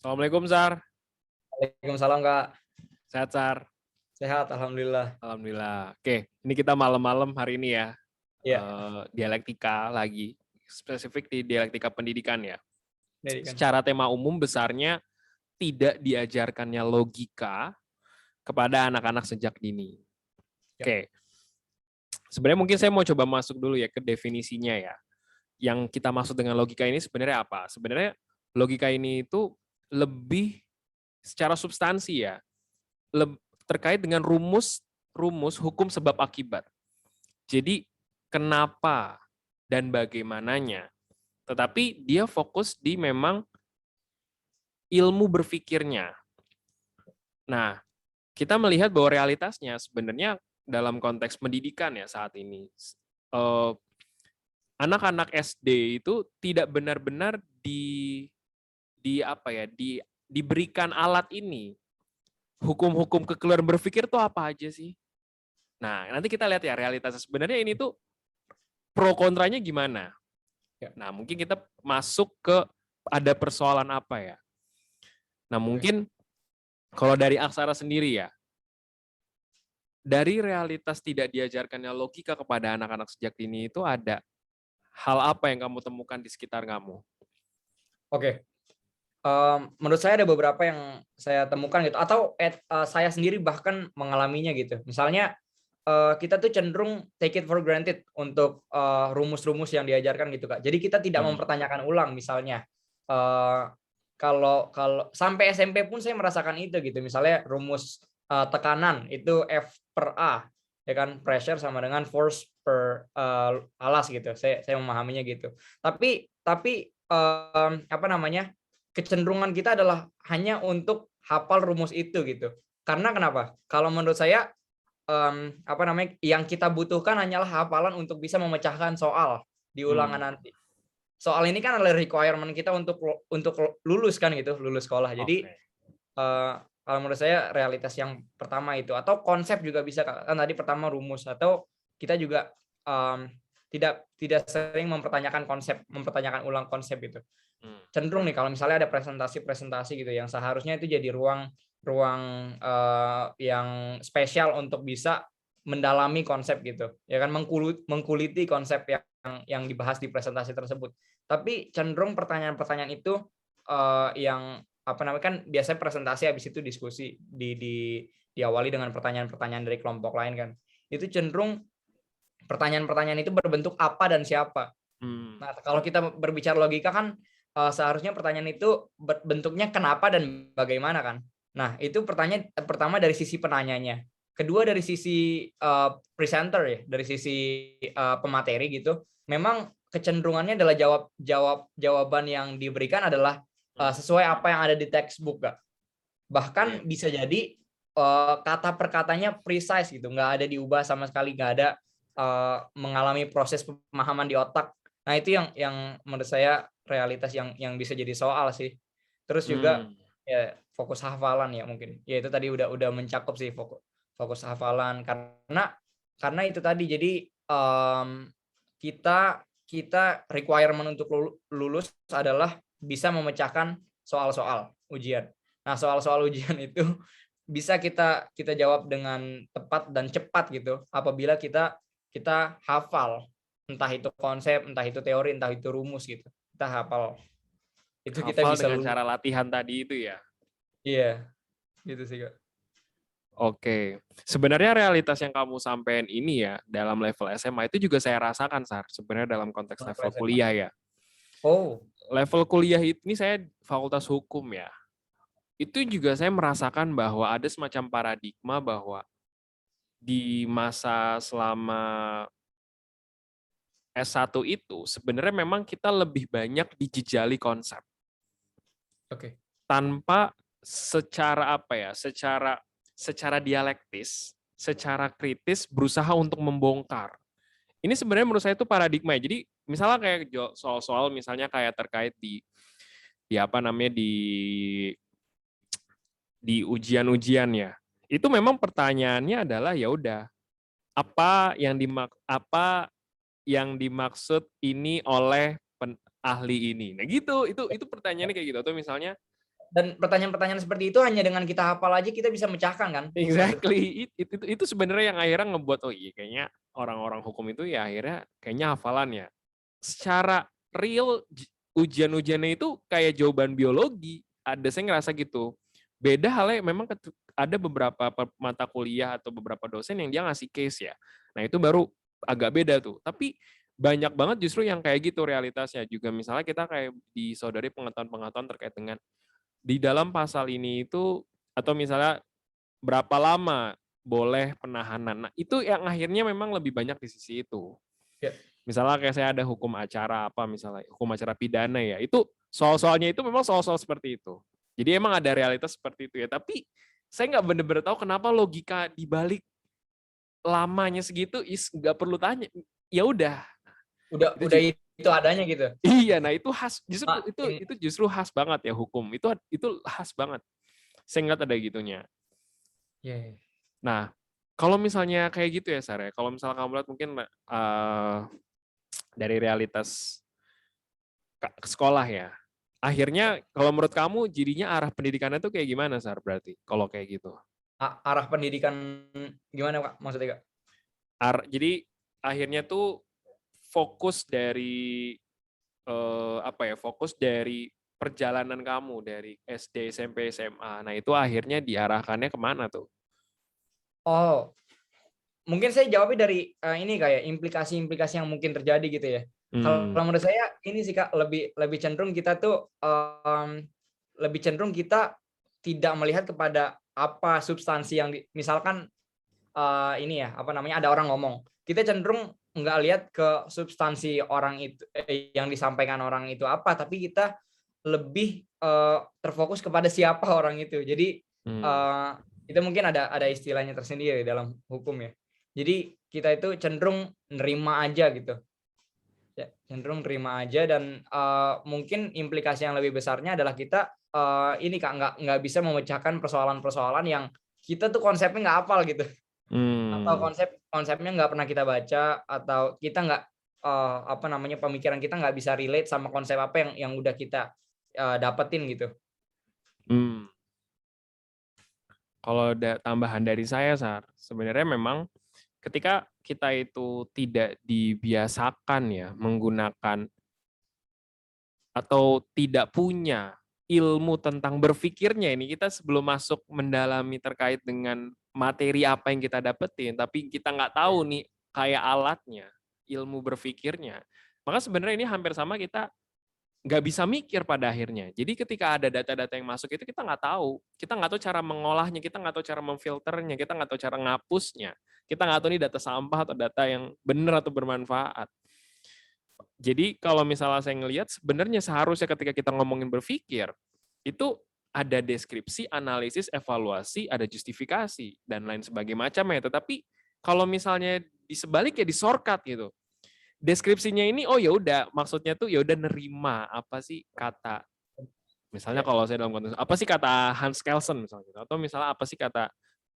Assalamualaikum, Sar. Waalaikumsalam, Kak. Sehat, Sar? Sehat, alhamdulillah. Alhamdulillah. Oke, ini kita malam-malam hari ini ya. Iya, Dialektika lagi. Spesifik di dialektika pendidikan ya. pendidikan. Secara tema umum besarnya tidak diajarkannya logika kepada anak-anak sejak dini. Ya. Oke. Sebenarnya mungkin saya mau coba masuk dulu ya ke definisinya ya. Yang kita maksud dengan logika ini sebenarnya apa? Sebenarnya logika ini itu lebih secara substansi ya. Terkait dengan rumus hukum sebab akibat. Jadi kenapa dan bagaimananya. Tetapi dia fokus di memang ilmu berpikirnya. Nah, kita melihat bahwa realitasnya sebenarnya dalam konteks pendidikan ya saat ini, anak-anak SD itu tidak benar-benar diberikan alat ini. Hukum-hukum kekeluaran berpikir tuh apa aja sih? Nah, nanti kita lihat ya realitasnya. Sebenarnya ini tuh pro kontranya gimana? Ya. Nah, mungkin kita masuk ke ada persoalan apa ya? Nah, mungkin kalau dari Aksara sendiri ya, dari realitas tidak diajarkannya logika kepada anak-anak sejak dini itu ada hal apa yang kamu temukan di sekitar kamu? Oke. Menurut saya ada beberapa yang saya temukan gitu, atau saya sendiri bahkan mengalaminya gitu. Misalnya kita tuh cenderung take it for granted untuk rumus-rumus yang diajarkan gitu, Kak. Jadi kita tidak mempertanyakan ulang misalnya. Eh, kalau kalau sampai SMP pun saya merasakan itu gitu. Misalnya rumus tekanan itu F per A, ya kan, pressure sama dengan force per alas gitu. Saya memahaminya gitu. Tapi apa namanya? Kecenderungan kita adalah hanya untuk hafal rumus itu gitu. Karena kenapa? Kalau menurut saya apa namanya, yang kita butuhkan hanyalah hafalan untuk bisa memecahkan soal di ulangan nanti. Soal ini kan adalah requirement kita untuk lulus kan gitu, lulus sekolah. Jadi kalau menurut saya realitas yang pertama itu, atau konsep juga bisa, Kak. Kan tadi pertama rumus, atau kita juga tidak sering mempertanyakan ulang konsep itu. Cenderung nih kalau misalnya ada presentasi gitu yang seharusnya itu jadi ruang yang spesial untuk bisa mendalami konsep gitu, ya kan, mengkuliti konsep yang dibahas di presentasi tersebut. Tapi cenderung pertanyaan-pertanyaan itu yang apa namanya, kan biasanya presentasi habis itu diskusi diawali dengan pertanyaan-pertanyaan dari kelompok lain kan. Itu cenderung pertanyaan-pertanyaan itu berbentuk apa dan siapa. Nah, kalau kita berbicara logika kan seharusnya pertanyaan itu bentuknya kenapa dan bagaimana kan. Nah, itu pertanyaan pertama dari sisi penanyanya. Kedua dari sisi presenter ya, dari sisi pemateri gitu. Memang kecenderungannya adalah jawaban yang diberikan adalah sesuai apa yang ada di textbook, Kak. Bahkan bisa jadi kata per katanya precise gitu, nggak ada diubah sama sekali, nggak ada mengalami proses pemahaman di otak. Nah, itu yang menurut saya realitas yang bisa jadi soal sih. Terus juga ya fokus hafalan ya mungkin. Ya itu tadi udah mencakup sih fokus hafalan, karena itu tadi. Jadi kita requirement untuk lulus adalah bisa memecahkan soal-soal ujian. Nah, soal-soal ujian itu bisa kita jawab dengan tepat dan cepat gitu apabila kita hafal, entah itu konsep, entah itu teori, entah itu rumus gitu. Kita hafal. Itu kita Hafal bisa dengan lulus. cara latihan tadi itu ya. Iya, gitu sih, Kak. Oke, sebenarnya realitas yang kamu sampaikan ini ya dalam level SMA itu juga saya rasakan, Sar. Sebenarnya dalam konteks Level level SMA. kuliah ya. Oh, Level kuliah ini saya fakultas hukum ya. Itu juga saya merasakan bahwa ada semacam paradigma bahwa di masa selama S1 itu sebenarnya memang kita lebih banyak dijejali konsep oke. tanpa secara apa ya, secara dialektis, secara kritis berusaha untuk membongkar. Ini sebenarnya menurut saya itu paradigma. Jadi misalnya kayak soal-soal misalnya kayak terkait di apa namanya di ujian-ujian ya. Itu memang pertanyaannya adalah ya udah apa yang dimaksud ini oleh ahli ini. Nah gitu, itu pertanyaannya kayak gitu. Atau misalnya Dan pertanyaan-pertanyaan seperti itu hanya dengan kita hafal aja kita bisa mecahkan kan? Exactly. Itu sebenarnya yang akhirnya ngebuat, oh iya kayaknya orang-orang hukum itu ya akhirnya kayaknya hafalan ya. Secara real ujian-ujiannya itu kayak jawaban biologi. Saya ngerasa gitu. Beda halnya memang ada beberapa mata kuliah atau beberapa dosen yang dia ngasih case ya. Nah itu baru agak beda tuh. Tapi banyak banget justru yang kayak gitu realitasnya. Juga misalnya kita kayak disodori pengetahuan-pengetahuan terkait dengan di dalam pasal ini itu, atau misalnya berapa lama boleh penahanan. Nah, itu yang akhirnya memang lebih banyak di sisi itu. Ya. Misalnya kayak saya ada hukum acara apa, misalnya hukum acara pidana ya, itu soal-soalnya itu memang soal-soal seperti itu. Jadi emang ada realitas seperti itu ya, tapi saya nggak bener-bener tahu kenapa logika di balik lamanya segitu nggak perlu tanya. Ya udah. Udah itu adanya gitu. Iya, nah itu khas, justru Nah, itu justru khas banget ya hukum. Itu khas banget. Saya nggak ada gitunya. yeah. Nah, kalau misalnya kayak gitu ya, Sarah, kalau misalnya kamu lihat mungkin dari realitas sekolah ya, akhirnya kalau menurut kamu jadinya arah pendidikannya tuh kayak gimana, Sar, berarti kalau kayak gitu? Arah pendidikan gimana Kak? Maksudnya Kak? Jadi akhirnya tuh fokus dari fokus dari perjalanan kamu dari SD, SMP, SMA. Nah, itu akhirnya diarahkannya kemana tuh? Oh, mungkin saya jawabnya dari ini kayak implikasi-implikasi yang mungkin terjadi gitu ya. Kalau menurut saya ini sih Kak, lebih cenderung kita tuh lebih cenderung kita tidak melihat kepada apa substansi yang misalkan ini ya, apa namanya, ada orang ngomong. Kita cenderung nggak lihat ke substansi orang itu yang disampaikan orang itu apa, tapi kita lebih terfokus kepada siapa orang itu. Jadi itu mungkin ada istilahnya tersendiri dalam hukum ya. Jadi kita itu cenderung nerima aja gitu. Ya, cenderung nerima aja dan mungkin implikasi yang lebih besarnya adalah kita ini Kak nggak bisa memecahkan persoalan-persoalan yang kita tuh konsepnya nggak hafal gitu. Atau konsepnya nggak pernah kita baca atau kita nggak apa namanya pemikiran kita nggak bisa relate sama konsep apa yang udah kita dapetin gitu. Kalau ada tambahan dari saya, Sar, sebenarnya memang ketika kita itu tidak dibiasakan ya menggunakan atau tidak punya ilmu tentang berpikirnya, ini kita sebelum masuk mendalami terkait dengan materi apa yang kita dapetin, tapi kita nggak tahu nih kayak alatnya, ilmu berpikirnya, maka sebenarnya ini hampir sama kita nggak bisa mikir pada akhirnya. Jadi ketika ada data-data yang masuk itu kita nggak tahu cara mengolahnya, kita nggak tahu cara memfilternya, kita nggak tahu cara ngapusnya, kita nggak tahu ini data sampah atau data yang benar atau bermanfaat. Jadi kalau misalnya saya ngelihat sebenarnya seharusnya ketika kita ngomongin berpikir itu ada deskripsi, analisis, evaluasi, ada justifikasi dan lain sebagainya macam ya. Tetapi kalau misalnya di sebaliknya di shortcut gitu, deskripsinya ini oh ya udah maksudnya tuh ya udah nerima apa sih kata, misalnya kalau saya dalam konteks apa sih kata Hans Kelsen misalnya gitu, atau misalnya apa sih kata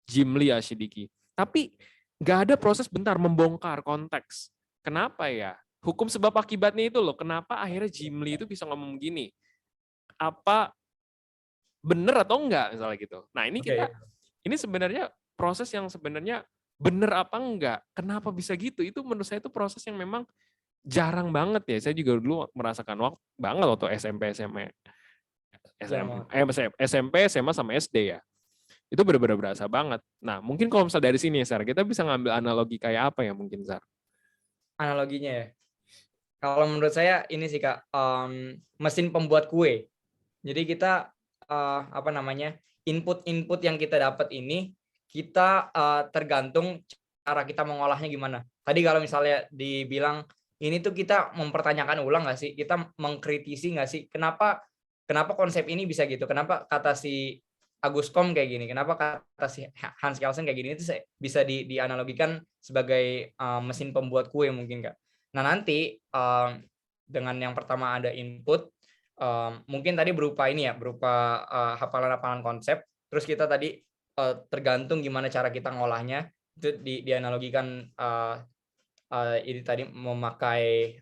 Jim Lee Ashidiki, tapi nggak ada proses bentar membongkar konteks. Kenapa ya hukum sebab akibatnya itu loh, kenapa akhirnya Jim Lee itu bisa ngomong gini, apa bener atau enggak misalnya gitu. Nah ini ini sebenarnya proses yang sebenarnya bener apa enggak, kenapa bisa gitu, itu menurut saya itu proses yang memang jarang banget ya. Saya juga dulu merasakan banget waktu SMP, SMA, SMP, SMA sama SD ya. Itu benar-benar berasa banget. Nah, mungkin kalau misalnya dari sini ya, Sar, kita bisa ngambil analogi kayak apa ya mungkin, Sar? Analoginya ya. Kalau menurut saya ini sih Kak, mesin pembuat kue. Jadi kita apa namanya, input-input yang kita dapat ini kita tergantung cara kita mengolahnya gimana. Tadi kalau misalnya dibilang ini tuh kita mempertanyakan ulang nggak sih, kita mengkritisi nggak sih, kenapa konsep ini bisa gitu, kenapa kata si Agus Kom kayak gini, kenapa kata si Hans Kelsen kayak gini, itu bisa dianalogikan sebagai mesin pembuat kue mungkin Kak. Nah nanti dengan yang pertama ada input, mungkin tadi berupa ini ya, berupa hafalan-hafalan konsep, terus kita tadi tergantung gimana cara kita ngolahnya, itu dianalogikan ini tadi memakai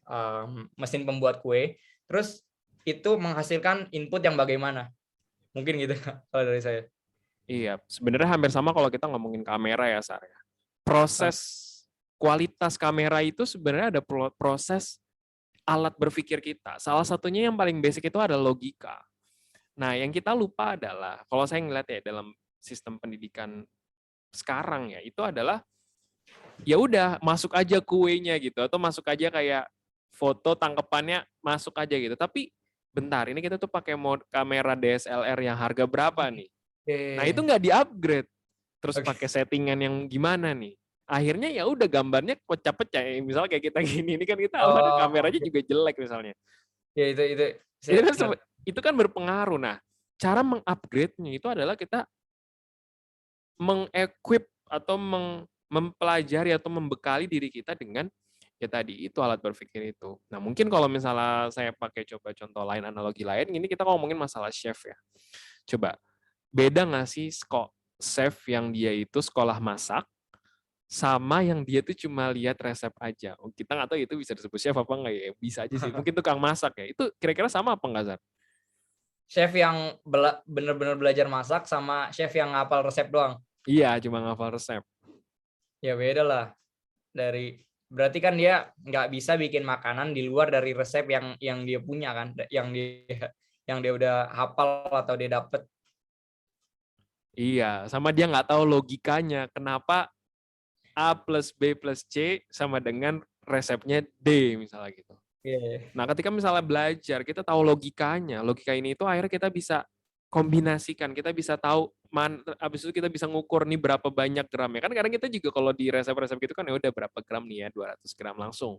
mesin pembuat kue, terus itu menghasilkan input yang bagaimana. Mungkin gitu Kak, kalau dari saya. Iya, sebenarnya hampir sama kalau kita ngomongin kamera ya, Sar. Proses kualitas kamera itu sebenarnya ada proses alat berpikir kita. Salah satunya yang paling basic itu ada logika. Nah, yang kita lupa adalah, kalau saya ngeliat ya dalam sistem pendidikan sekarang ya, itu adalah ya udah masuk aja kuenya gitu, atau masuk aja kayak foto tangkepannya masuk aja gitu. Tapi bentar, ini kita tuh pakai kamera DSLR yang harga berapa nih? Nah, itu Oke. nggak di-upgrade. Terus Oke. pakai settingan yang gimana nih? Akhirnya ya udah gambarnya pecah-pecah. Misalnya kayak kita gini, ini kan kita awalnya Oh, kameranya oke. juga jelek misalnya. Ya itu Itu saya kan ngerti. itu kan berpengaruh. Nah, cara mengupgrade-nya itu adalah kita mengequip atau mempelajari atau membekali diri kita dengan ya tadi itu alat berpikir itu. Nah, mungkin kalau misalnya saya pakai coba contoh lain, analogi lain, ini kita ngomongin masalah chef ya. Coba, beda nggak sih chef yang dia itu sekolah masak sama yang dia tuh cuma lihat resep aja. Kita nggak tahu itu bisa disebut chef apa nggak ya. Bisa aja sih. Mungkin tukang masak ya. Itu kira-kira sama apa nggak, Zar? Chef yang bener-bener belajar masak sama chef yang ngapal resep doang. Iya, cuma ngafal resep. Ya beda lah. Berarti kan dia nggak bisa bikin makanan di luar dari resep yang dia punya kan, yang dia udah hafal atau dia dapet. Iya, sama dia nggak tahu logikanya. Kenapa A plus B plus C sama dengan resepnya D misalnya gitu. Iya. Nah, ketika misalnya belajar, kita tahu logikanya. Logika ini itu akhirnya kita bisa kombinasikan, kita bisa tahu habis itu kita bisa ngukur nih berapa banyak gramnya. Kan kadang kita juga kalau di resep-resep gitu kan ya udah berapa gram nih ya, 200 gram langsung.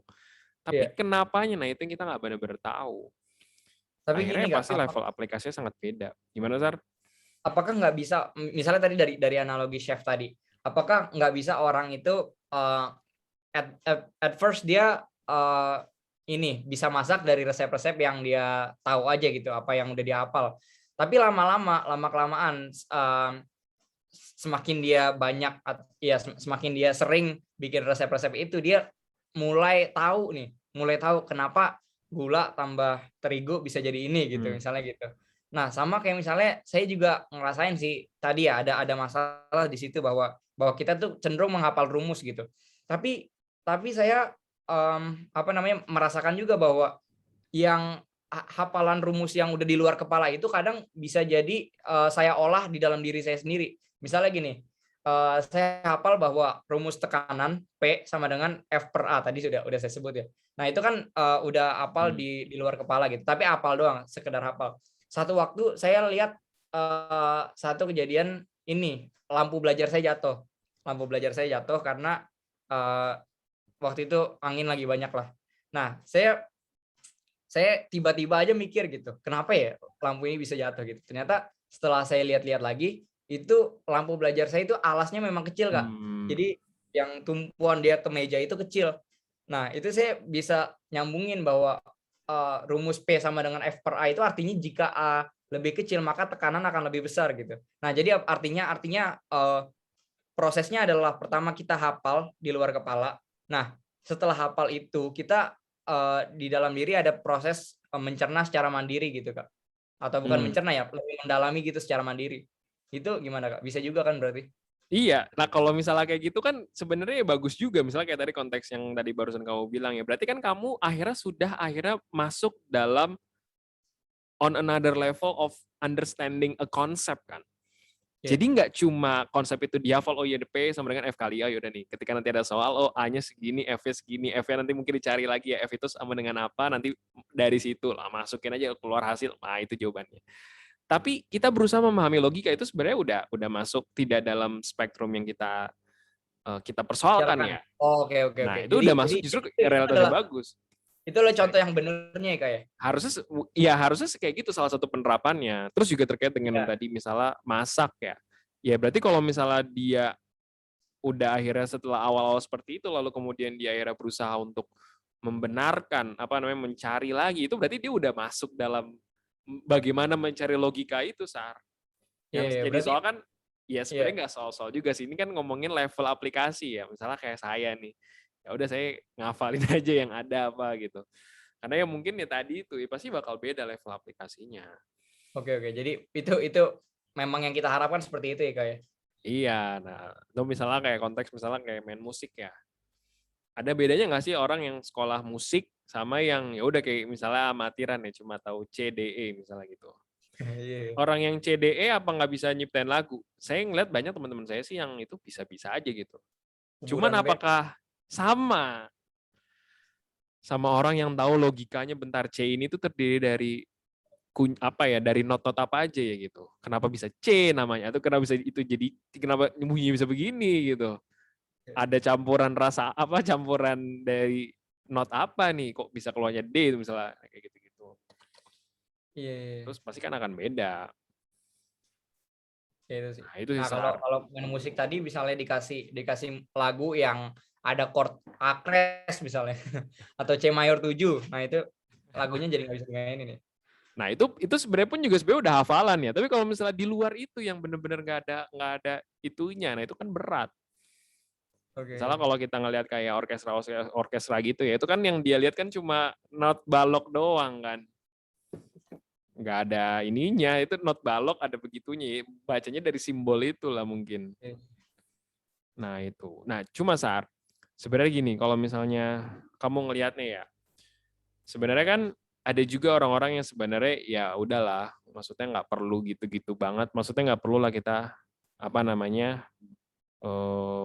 Tapi Iya. kenapanya? Nah, itu yang kita nggak benar-benar tahu. Tapi Akhirnya gini Kak, pasti level aplikasinya sangat beda. Gimana, Sar? apakah nggak bisa, misalnya tadi dari analogi chef tadi, apakah nggak bisa orang itu at first dia ini bisa masak dari resep-resep yang dia tahu aja gitu, apa yang udah dihafal. Tapi lama kelamaan semakin dia banyak semakin dia sering bikin resep-resep itu, dia mulai tahu kenapa gula tambah terigu bisa jadi ini gitu, misalnya gitu. Nah, sama kayak misalnya saya juga ngerasain sih tadi ya, ada masalah di situ bahwa kita tuh cenderung menghafal rumus gitu. Tapi saya merasakan juga bahwa yang hafalan rumus yang udah di luar kepala itu kadang bisa jadi saya olah di dalam diri saya sendiri. Misalnya gini, saya hafal bahwa rumus tekanan P sama dengan F per A, tadi udah saya sebut ya. Nah, itu kan udah hafal di luar kepala gitu, tapi hafal doang, sekedar hafal. Satu waktu saya lihat satu kejadian ini, lampu belajar saya jatuh. Lampu belajar saya jatuh karena waktu itu angin lagi banyak lah. Nah, saya tiba-tiba aja mikir gitu, kenapa ya lampu ini bisa jatuh gitu. Ternyata setelah saya lihat-lihat lagi, itu lampu belajar saya itu alasnya memang kecil Kak. Jadi yang tumpuan dia ke meja itu kecil. Nah, itu saya bisa nyambungin bahwa rumus P sama dengan F per A itu artinya jika A lebih kecil maka tekanan akan lebih besar gitu. Nah, jadi artinya prosesnya adalah pertama kita hafal di luar kepala. Nah, setelah hafal itu kita di dalam diri ada proses mencerna secara mandiri gitu Kak. Atau bukan mencerna ya, lebih mendalami gitu secara mandiri. Itu gimana Kak? Bisa juga kan berarti? Iya, nah kalau misalnya kayak gitu kan sebenarnya ya bagus juga. Misalnya kayak tadi konteks yang tadi barusan kamu bilang ya. Berarti kan kamu akhirnya masuk dalam on another level of understanding a concept kan. Iya. Jadi nggak cuma konsep itu dihafal, oh ya DP sama dengan F kali ya, yaudah nih. Ketika nanti ada soal, oh A-nya segini, F-nya segini, F-nya nanti mungkin dicari lagi ya, F itu sama dengan apa, nanti dari situ lah, masukin aja keluar hasil, nah itu jawabannya. Tapi kita berusaha memahami logika itu sebenarnya udah masuk tidak dalam spektrum yang kita persoalkan Bicarakan. ya. Oh, oke. Nah itu Jadi udah masuk justru realitasnya bagus. itu adalah contoh yang benernya ya Kak ya? Harusnya kayak gitu salah satu penerapannya. Terus juga terkait dengan yang Iya. tadi misalnya masak ya. Ya berarti kalau misalnya dia udah akhirnya setelah awal-awal seperti itu lalu kemudian dia akhirnya berusaha untuk membenarkan mencari lagi, itu berarti dia udah masuk dalam bagaimana mencari logika itu, Sar. Yang Iya, jadi berarti soal kan ya iya. sebenarnya nggak soal-soal juga sih, ini kan ngomongin level aplikasi ya, misalnya kayak saya nih, ya udah saya ngafalin aja yang ada apa gitu, karena ya mungkin ya tadi itu ya pasti bakal beda level aplikasinya. Oke, oke. Jadi itu memang yang kita harapkan seperti itu ya, Kak, ya? Iya, nah itu misalnya kayak konteks misalnya kayak main musik ya. Ada bedanya nggak sih orang yang sekolah musik sama yang ya udah kayak misalnya amatiran ya cuma tahu C, D, E misalnya gitu. Iya, iya. Orang yang C, D, E apa nggak bisa nyiptain lagu? Saya ngeliat banyak teman-teman saya sih yang itu bisa-bisa aja gitu. Cuman Kuburan band. apakah sama orang yang tahu logikanya bentar C ini tuh terdiri dari apa ya dari not-not apa aja ya gitu. Kenapa bisa C namanya atau kenapa bisa itu jadi kenapa bunyinya bisa begini gitu. Ada campuran rasa apa campuran dari not apa nih kok bisa keluarnya D itu misalnya kayak gitu-gitu. Iya, iya, iya. Terus pasti kan akan beda. Ya, itu sih. Nah, itu sih Nah, kalau Sar. kalau main musik tadi misalnya dikasih lagu yang ada chord A kres misalnya atau C mayor 7. Nah, itu lagunya jadi nggak bisa dimainin ya. Nah, itu sebenarnya pun juga sebenarnya udah hafalan ya. Tapi kalau misalnya di luar itu yang benar-benar nggak ada itunya, nah itu kan berat. Misalnya Oke. kalau kita ngelihat kayak orkestra gitu ya, itu kan yang dia lihat kan cuma not balok doang kan. Nggak ada ininya, itu not balok ada begitunya. Bacanya dari simbol itu lah mungkin. Oke. Nah itu. Nah cuma Sar, sebenarnya gini, kalau misalnya kamu ngelihatnya ya, sebenarnya kan ada juga orang-orang yang sebenarnya ya udahlah, maksudnya nggak perlu gitu-gitu banget, maksudnya nggak perlu lah kita apa namanya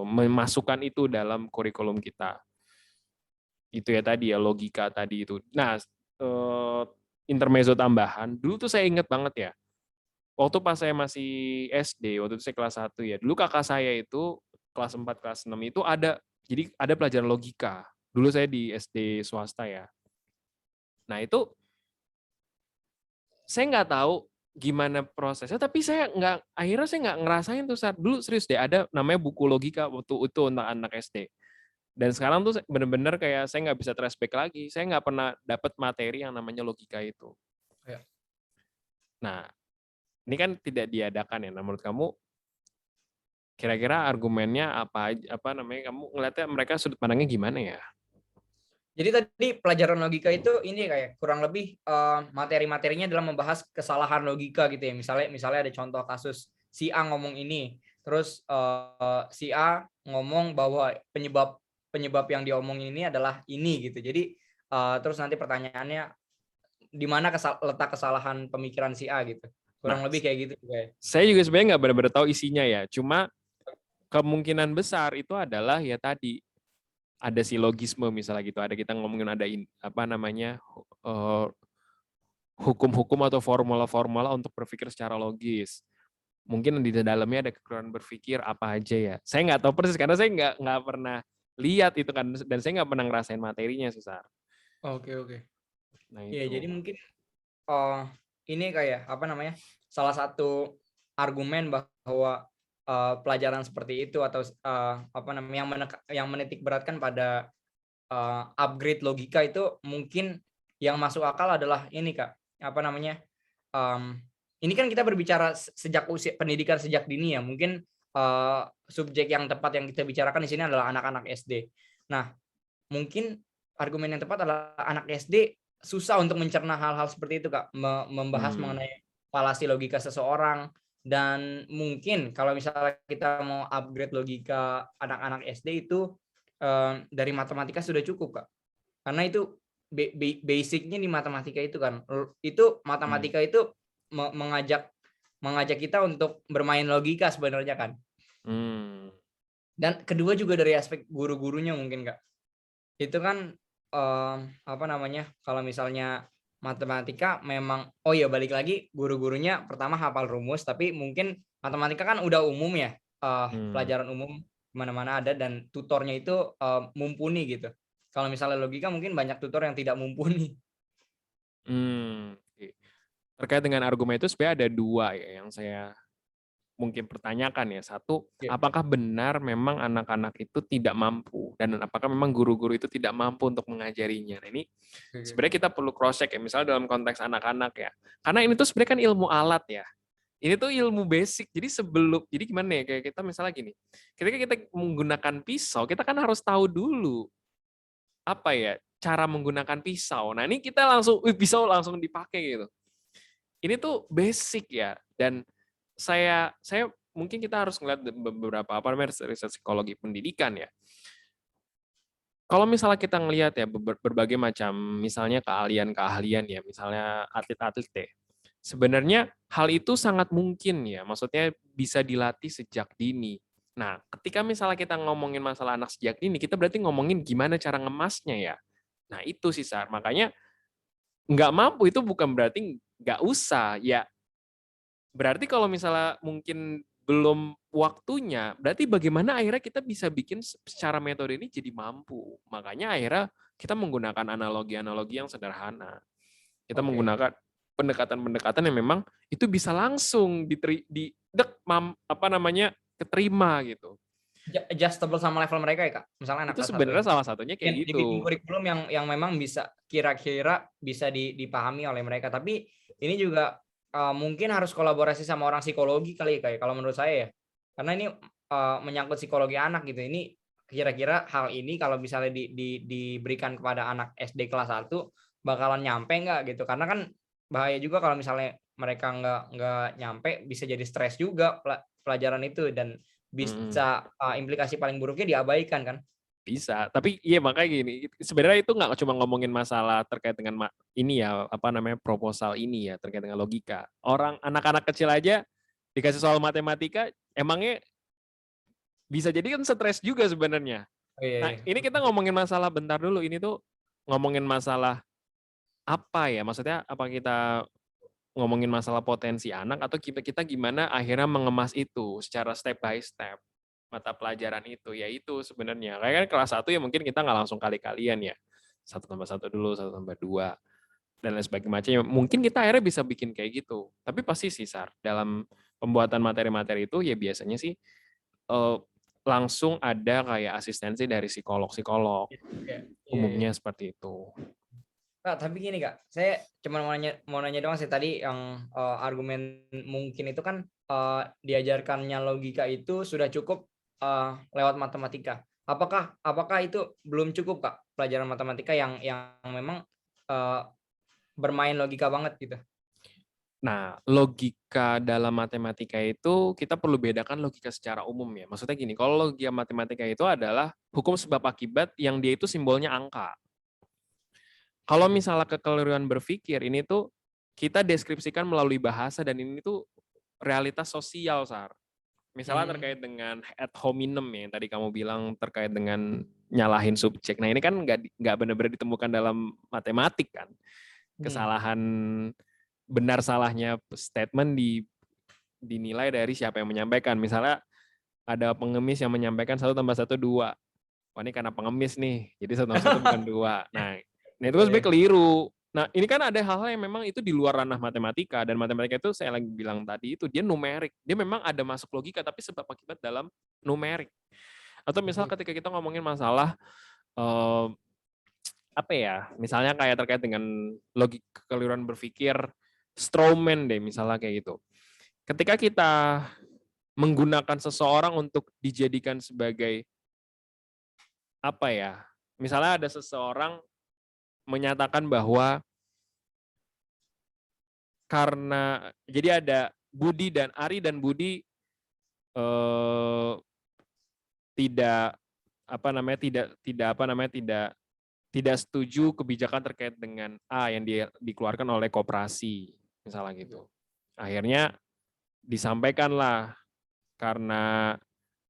memasukkan itu dalam kurikulum kita. Itu ya tadi ya logika tadi itu. Nah, intermezzo tambahan, dulu tuh saya ingat banget ya. Waktu pas saya masih SD, waktu itu saya kelas 1 ya. Dulu kakak saya itu kelas 4 kelas 6 itu ada pelajaran logika. Dulu saya di SD swasta ya. Nah, itu saya nggak tahu gimana prosesnya, tapi akhirnya saya nggak ngerasain tuh saat dulu serius deh ada namanya buku logika waktu itu untuk anak SD. Dan sekarang tuh bener-bener kayak saya nggak bisa trace back lagi. Saya nggak pernah dapat materi yang namanya logika itu. Ya. Nah, ini kan tidak diadakan ya. Nah, menurut kamu kira-kira argumennya apa namanya? Kamu ngeliatnya mereka sudut pandangnya gimana ya? Jadi tadi pelajaran logika itu ini kayak kurang lebih materi-materinya dalam membahas kesalahan logika gitu ya. Misalnya ada contoh kasus si A ngomong ini, terus si A ngomong bahwa penyebab yang diomongin ini adalah ini gitu. Jadi terus nanti pertanyaannya di mana letak kesalahan pemikiran si A gitu. Nah, Kurang lebih kayak gitu kayak. saya juga sebenarnya nggak benar-benar tahu isinya ya. Cuma kemungkinan besar itu adalah ya tadi ada silogisme misalnya gitu. Ada kita ngomongin ada apa namanya eh, hukum-hukum atau formula-formula untuk berpikir secara logis. Mungkin di dalamnya ada kekurangan berpikir apa aja ya. Saya nggak tahu persis karena saya nggak pernah lihat itu kan dan saya nggak pernah ngerasain materinya susah. Oke, oke. Nah Ya, itu. jadi mungkin eh ini kayak apa namanya? Salah satu argumen bahwa pelajaran seperti itu atau apa namanya yang menitik beratkan pada upgrade logika itu mungkin yang masuk akal adalah ini Kak, apa namanya? Ini kan kita berbicara sejak usia pendidikan sejak dini ya, mungkin subjek yang tepat yang kita bicarakan di sini adalah anak-anak SD. Nah, mungkin argumen yang tepat adalah anak SD susah untuk mencerna hal-hal seperti itu, Kak. Membahas Hmm. mengenai falasi logika seseorang dan mungkin kalau misalnya kita mau upgrade logika anak-anak SD itu, dari matematika sudah cukup, Kak. Karena itu basic-nya di matematika itu kan, itu Hmm. matematika itu mengajak mengajak kita untuk bermain logika sebenarnya kan. Hmm. Dan kedua juga dari aspek guru-gurunya mungkin, Kak. Itu kan, apa namanya, kalau misalnya matematika memang oh ya balik lagi guru-gurunya pertama hafal rumus, tapi mungkin matematika kan udah umum ya, Hmm. pelajaran umum mana-mana ada dan tutornya itu, mumpuni gitu. Kalau misalnya logika mungkin banyak tutor yang tidak mumpuni. Hmm. Oke. Terkait dengan argumen itu sebenarnya ada dua ya yang saya mungkin pertanyakan ya. Satu, Iya, apakah benar memang anak-anak itu tidak mampu dan apakah memang guru-guru itu tidak mampu untuk mengajarinya. Nah, ini oke. sebenarnya kita perlu cross check ya, misalnya dalam konteks anak-anak ya. Karena ini tuh sebenarnya kan ilmu alat ya. Ini tuh ilmu basic. Jadi gimana ya kayak kita misalnya gini. Ketika kita menggunakan pisau, kita kan harus tahu dulu apa ya cara menggunakan pisau. Nah, ini kita langsung pisau langsung dipakai gitu. ini tuh basic ya, dan saya mungkin kita harus ngeliat beberapa apa namanya riset psikologi pendidikan ya. Kalau misalnya kita ngelihat ya berbagai macam misalnya keahlian-keahlian ya, misalnya atlet-atlet deh. Sebenarnya hal itu sangat mungkin ya, maksudnya bisa dilatih sejak dini. Nah, ketika misalnya kita ngomongin masalah anak sejak dini, kita berarti ngomongin gimana cara ngemasnya ya. Nah, itu sih, Sar. Makanya nggak mampu itu bukan berarti nggak usah. Ya, berarti kalau misalnya mungkin belum waktunya, berarti bagaimana akhirnya kita bisa bikin secara metode ini jadi mampu. Makanya akhirnya kita menggunakan analogi-analogi yang sederhana. Kita Oke. menggunakan pendekatan-pendekatan yang memang itu bisa langsung apa namanya keterima gitu. Adjustable sama level mereka ya Kak? Misalnya anak Itu kelas 1 sebenarnya ini. salah satunya kayak Dibikin gitu. kurikulum yang memang bisa kira-kira bisa dipahami oleh mereka. Tapi ini juga mungkin harus kolaborasi sama orang psikologi kali ya Kak, kalau menurut saya ya. Karena ini menyangkut psikologi anak gitu. Ini kira-kira hal ini kalau misalnya diberikan kepada anak SD kelas 1 bakalan nyampe nggak gitu. Karena kan bahaya juga kalau misalnya mereka nggak nyampe, bisa jadi stres juga pelajaran itu, dan Mm. bisa implikasi paling buruknya diabaikan kan. Bisa, tapi iya makanya gini, sebenarnya itu nggak cuma ngomongin masalah terkait dengan ini ya, apa namanya proposal ini ya, terkait dengan logika. Orang anak-anak kecil aja dikasih soal matematika, emangnya bisa jadi kan stres juga sebenarnya. Oh, iya, Nah, iya. ini kita ngomongin masalah bentar dulu, ini tuh ngomongin masalah apa ya? Maksudnya apa kita ngomongin masalah potensi anak atau kita gimana akhirnya mengemas itu secara step by step mata pelajaran itu, yaitu sebenarnya kayak kan kelas 1 ya mungkin kita nggak langsung kali-kalian ya, 1+1 dulu, 1+2 dan lain sebagainya, mungkin kita akhirnya bisa bikin kayak gitu, tapi pasti sih Sar, dalam pembuatan materi-materi itu ya biasanya sih eh, langsung ada kayak asistensi dari psikolog-psikolog, Iya, iya, iya. umumnya seperti itu. Kak, tapi gini Kak, saya cuma mau nanya doang sih tadi yang argumen mungkin itu kan diajarkannya logika itu sudah cukup lewat matematika. Apakah itu belum cukup Kak, pelajaran matematika yang memang eh, bermain logika banget gitu? Nah, logika dalam matematika itu kita perlu bedakan logika secara umum ya. Maksudnya gini, kalau logika matematika itu adalah hukum sebab akibat yang dia itu simbolnya angka. Kalau misalnya kekeliruan berpikir, ini tuh kita deskripsikan melalui bahasa dan ini tuh realitas sosial, Sar. Misalnya Hmm. terkait dengan ad hominem ya, yang tadi kamu bilang terkait dengan nyalahin subjek. Nah ini kan nggak benar-benar ditemukan dalam matematik kan. Hmm. Kesalahan benar salahnya statement dinilai dari siapa yang menyampaikan. Misalnya ada pengemis yang menyampaikan 1+1 2. Wah ini karena pengemis nih, jadi 1+1 bukan 2. Nah itu kan sebenarnya Iya. keliru. Nah ini kan ada hal-hal yang memang itu di luar ranah matematika, dan matematika itu saya lagi bilang tadi itu dia numerik. Dia memang ada masuk logika tapi sebab akibat dalam numerik. Atau misal ketika kita ngomongin masalah eh, apa ya, misalnya kayak terkait dengan logika kekeliruan berpikir Strawman deh misalnya kayak gitu. Ketika kita menggunakan seseorang untuk dijadikan sebagai apa ya, misalnya ada seseorang menyatakan bahwa karena jadi ada Budi dan Ari, dan Budi eh, tidak apa namanya tidak apa namanya tidak setuju kebijakan terkait dengan A yang dikeluarkan oleh koperasi misalnya gitu. Akhirnya disampaikanlah karena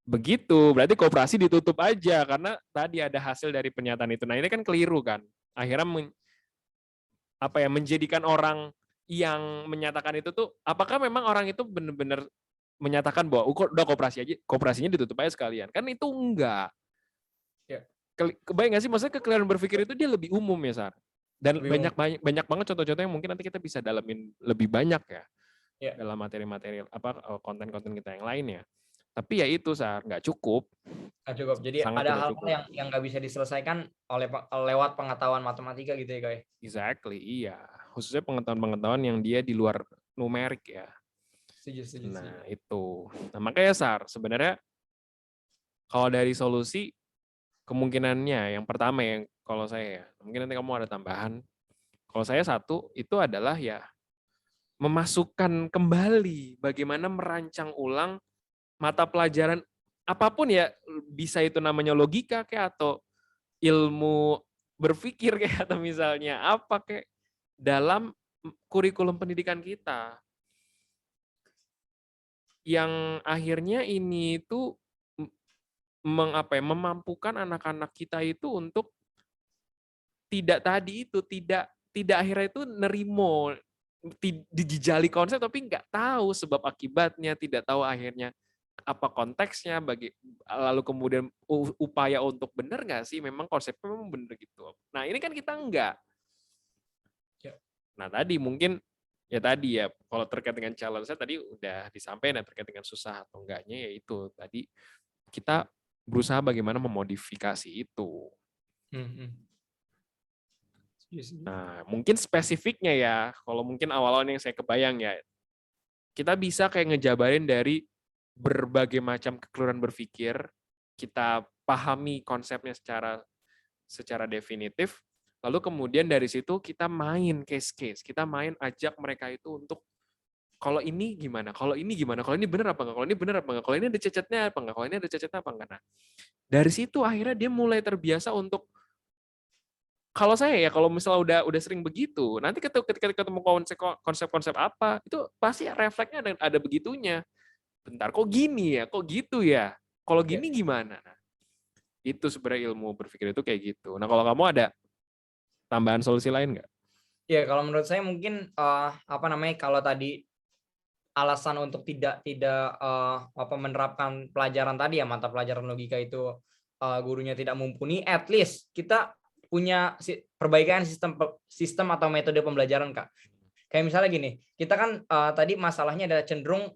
begitu berarti koperasi ditutup aja karena tadi ada hasil dari pernyataan itu. Nah ini kan keliru kan. Akhirnya menjadikan orang yang menyatakan itu tuh apakah memang orang itu benar-benar menyatakan bahwa udah koperasi aja, koperasinya ditutup aja sekalian. Kan itu enggak. Ya, Kebayang nggak sih, maksudnya kekeliruan berpikir itu dia lebih umum ya, Sar. Dan lebih umum. banyak banget contoh-contoh yang mungkin nanti kita bisa dalamin lebih banyak ya Ya. dalam materi-materi konten-konten kita yang lainnya. Tapi ya itu, Sar, nggak cukup, Nah, cukup. Jadi sangat ada tidak hal-hal cukup. yang nggak bisa diselesaikan lewat pengetahuan matematika gitu ya, guys. Exactly, iya. Khususnya pengetahuan-pengetahuan yang dia di luar numerik ya. Setuju, setuju, setuju. Nah, itu. Nah, makanya, Sar, sebenarnya kalau dari solusi, kemungkinannya yang pertama yang kalau saya ya, mungkin nanti kamu ada tambahan. Kalau saya satu, itu adalah ya memasukkan kembali bagaimana merancang ulang mata pelajaran apapun ya, bisa itu namanya logika kayak atau ilmu berpikir kayak atau misalnya apa kayak dalam kurikulum pendidikan kita yang akhirnya ini itu memampukan anak-anak kita itu untuk tidak tadi itu tidak tidak akhirnya itu nerimo dijejali konsep tapi nggak tahu sebab akibatnya, tidak tahu akhirnya apa konteksnya, lalu kemudian upaya untuk benar nggak sih memang konsepnya memang benar gitu. Nah ini kan kita enggak. Nah tadi mungkin ya tadi ya kalau terkait dengan challenge saya tadi udah disampaikan ya, terkait dengan susah atau enggaknya ya itu tadi kita berusaha bagaimana memodifikasi itu. Nah mungkin spesifiknya ya kalau mungkin awal-awal yang saya kebayang ya kita bisa kayak ngejabarin dari berbagai macam kekeliruan berpikir, kita pahami konsepnya secara definitif, lalu kemudian dari situ kita main case-case, kita main ajak mereka itu untuk kalau ini gimana, kalau ini gimana, kalau ini benar apa enggak, kalau ini benar apa enggak, kalau ini ada cacatnya apa enggak, kalau ini ada cacatnya apa enggak. Nah, dari situ akhirnya dia mulai terbiasa untuk kalau saya ya kalau misalnya udah sering begitu, nanti ketika ketemu konsep-konsep apa, itu pasti refleksnya ada begitunya. Bentar, kok gini ya? Kok gitu ya? Kalau gini gimana? Nah, itu sebenarnya ilmu berpikir itu kayak gitu. Nah, kalau kamu ada tambahan solusi lain nggak? Ya, kalau menurut saya mungkin kalau tadi alasan untuk tidak menerapkan pelajaran tadi ya, mata pelajaran logika itu gurunya tidak mumpuni, at least kita punya perbaikan sistem atau metode pembelajaran, Kak. Kayak misalnya gini, kita kan tadi masalahnya adalah cenderung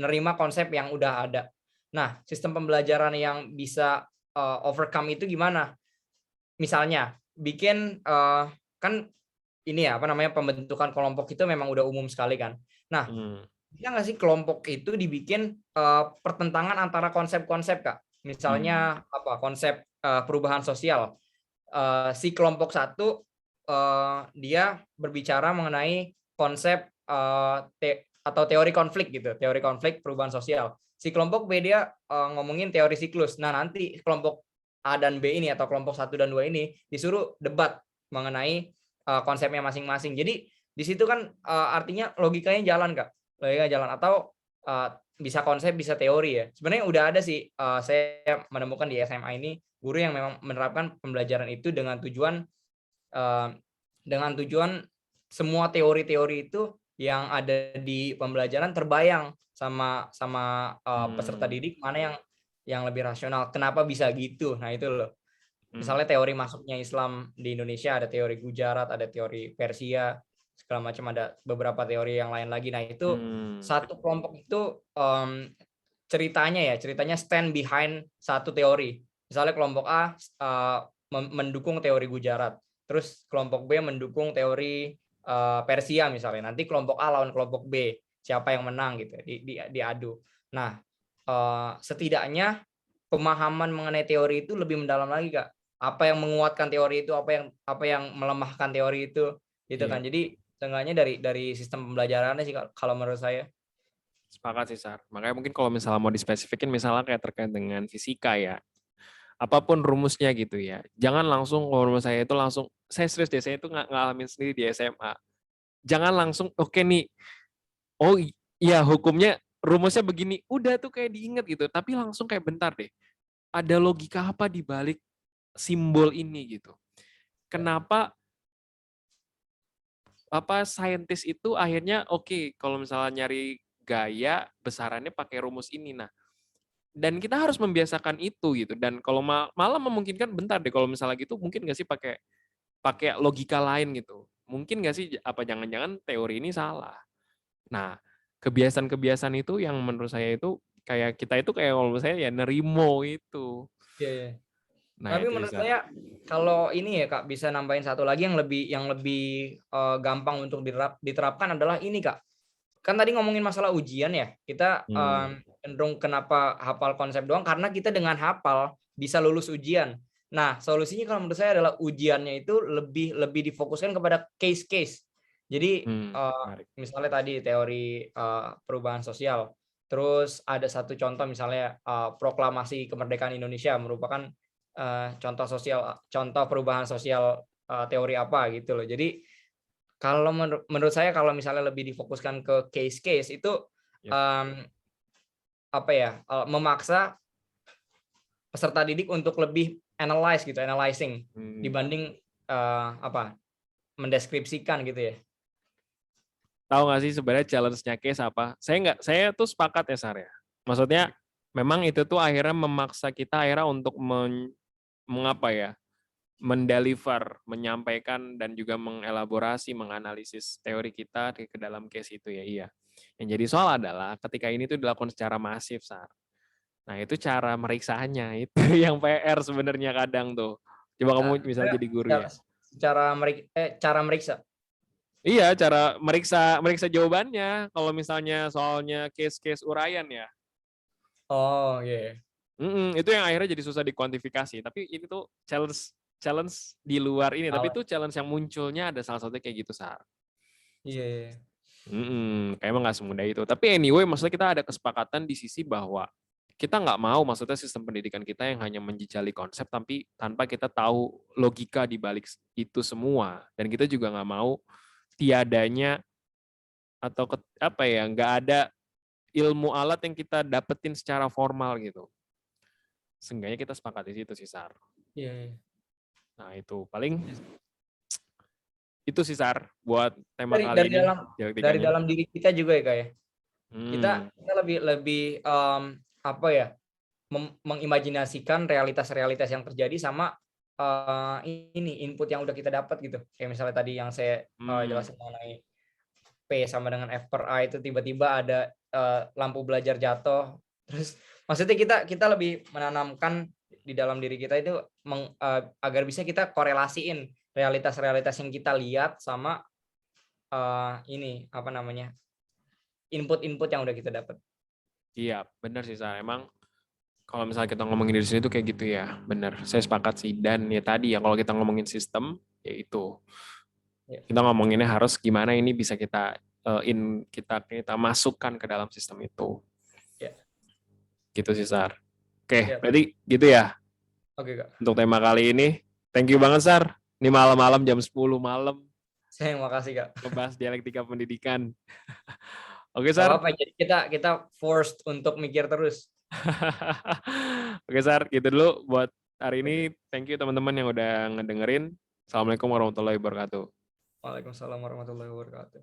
nerima konsep yang udah ada. Nah, sistem pembelajaran yang bisa overcome itu gimana? Misalnya bikin kan ini ya pembentukan kelompok itu memang udah umum sekali kan. Nah, bisa nggak sih kelompok itu dibikin pertentangan antara konsep-konsep, Kak? Misalnya konsep perubahan sosial. Si kelompok satu dia berbicara mengenai konsep atau teori konflik gitu, teori konflik perubahan sosial. Si kelompok B dia ngomongin teori siklus. Nah, nanti kelompok A dan B ini atau kelompok 1 dan 2 ini disuruh debat mengenai konsepnya masing-masing. Jadi di situ kan artinya logikanya jalan, Kak. Logikanya jalan atau bisa konsep bisa teori ya. Sebenarnya udah ada sih saya menemukan di SMA ini guru yang memang menerapkan pembelajaran itu dengan tujuan semua teori-teori itu yang ada di pembelajaran terbayang sama peserta didik mana yang lebih rasional. Kenapa bisa gitu? Nah, itu loh. Misalnya teori masuknya Islam di Indonesia, ada teori Gujarat, ada teori Persia, segala macam, ada beberapa teori yang lain lagi. Nah, itu satu kelompok itu ceritanya stand behind satu teori. Misalnya kelompok A mendukung teori Gujarat, terus kelompok B mendukung teori Persia misalnya. Nanti kelompok A lawan kelompok B, siapa yang menang gitu, diadu. Nah, setidaknya pemahaman mengenai teori itu lebih mendalam lagi, Kak. Apa yang menguatkan teori itu, apa yang melemahkan teori itu, gitu kan. Jadi seenggaknya dari sistem pembelajarannya sih kalau menurut saya. Sepakat sih, Sar. Makanya mungkin kalau misalnya mau dispesifikin, misalnya kayak terkait dengan fisika ya, apapun rumusnya gitu ya, jangan langsung kalau rumus saya itu langsung, saya serius deh, saya itu ngalamin sendiri di SMA. Jangan langsung, oke nih, oh iya hukumnya, rumusnya begini, udah tuh kayak diingat gitu, tapi langsung kayak bentar deh, ada logika apa di balik simbol ini gitu. Kenapa saintis itu akhirnya oke, kalau misalnya nyari gaya besarannya pakai rumus ini. Nah, dan kita harus membiasakan itu gitu. Dan kalau malah memungkinkan bentar deh kalau misalnya gitu mungkin nggak sih pakai logika lain gitu. Mungkin nggak sih apa jangan-jangan teori ini salah. Nah, kebiasaan-kebiasaan itu yang menurut saya itu kayak kita itu kayak kalau menurut saya ya nerimo itu. Iya. Nah, Tapi itu menurut bisa. saya kalau ini ya, Kak, bisa nambahin satu lagi yang lebih gampang untuk diterapkan adalah ini, Kak. Kan tadi ngomongin masalah ujian ya. Kita cenderung kenapa hafal konsep doang karena kita dengan hafal bisa lulus ujian. Nah, solusinya kalau menurut saya adalah ujiannya itu lebih difokuskan kepada case-case. Jadi Menarik. misalnya tadi teori perubahan sosial, terus ada satu contoh misalnya proklamasi kemerdekaan Indonesia merupakan contoh perubahan sosial teori apa gitu loh. Jadi kalau menurut saya kalau misalnya lebih difokuskan ke case-case itu Yap. memaksa peserta didik untuk lebih analyzing dibanding mendeskripsikan gitu ya. Tahu nggak sih sebenarnya challenge-nya case apa? Saya tuh sepakat ya Sar ya. Maksudnya memang itu tuh akhirnya memaksa kita akhirnya untuk mendeliver, menyampaikan dan juga mengelaborasi, menganalisis teori kita ke dalam case itu ya. Iya. Yang jadi soal adalah ketika ini tuh dilakukan secara masif, Sar. Nah, itu cara meriksanya itu yang PR sebenarnya kadang tuh. Coba kamu misalnya jadi guru ya. Cara meriksa. Iya, cara meriksa jawabannya. Kalau misalnya soalnya case-case uraian ya. Oh, iya. Itu yang akhirnya jadi susah dikuantifikasi. Tapi ini tuh challenge di luar ini. Tapi itu challenge yang munculnya ada salah satunya kayak gitu, Sar. Iya. Kayak emang nggak semudah itu. Tapi anyway, maksudnya kita ada kesepakatan di sisi bahwa kita nggak mau, maksudnya sistem pendidikan kita yang hanya menjejali konsep, tapi tanpa kita tahu logika di balik itu semua. Dan kita juga nggak mau tiadanya atau nggak ada ilmu alat yang kita dapetin secara formal gitu. Seenggaknya kita sepakat di situ sih, Sar. Iya. Nah, itu paling itu sih, Sar, buat tema kali Dari ini. dari dalam diri kita juga ya, Kak ya. Kita lebih mengimajinasikan realitas-realitas yang terjadi sama input yang udah kita dapat gitu. Kayak misalnya tadi yang saya jelasin mengenai P sama dengan F per A itu tiba-tiba ada lampu belajar jatuh. Terus maksudnya kita lebih menanamkan di dalam diri kita itu agar bisa kita korelasiin realitas-realitas yang kita lihat sama input-input yang udah kita dapat. Iya, benar sih, Sar. Emang kalau misalnya kita ngomongin dari sini tuh kayak gitu ya, benar. Saya sepakat sih. Dan ya tadi ya, kalau kita ngomongin sistem, ya itu. Kita ngomonginnya harus gimana ini bisa kita kita masukkan ke dalam sistem itu. Ya. Gitu sih, Sar. Oke, berarti gitu ya. Oke, Kak. Untuk tema kali ini, thank you banget, Sar. Ini malam-malam jam 10 malam. Saya makasih, Kak. Ngebahas dialektika pendidikan. Oke, Sar. Apa, jadi kita forced untuk mikir terus. Oke, Sar, gitu dulu buat hari ini. Thank you teman-teman yang udah ngedengerin. Assalamualaikum warahmatullahi wabarakatuh. Waalaikumsalam warahmatullahi wabarakatuh.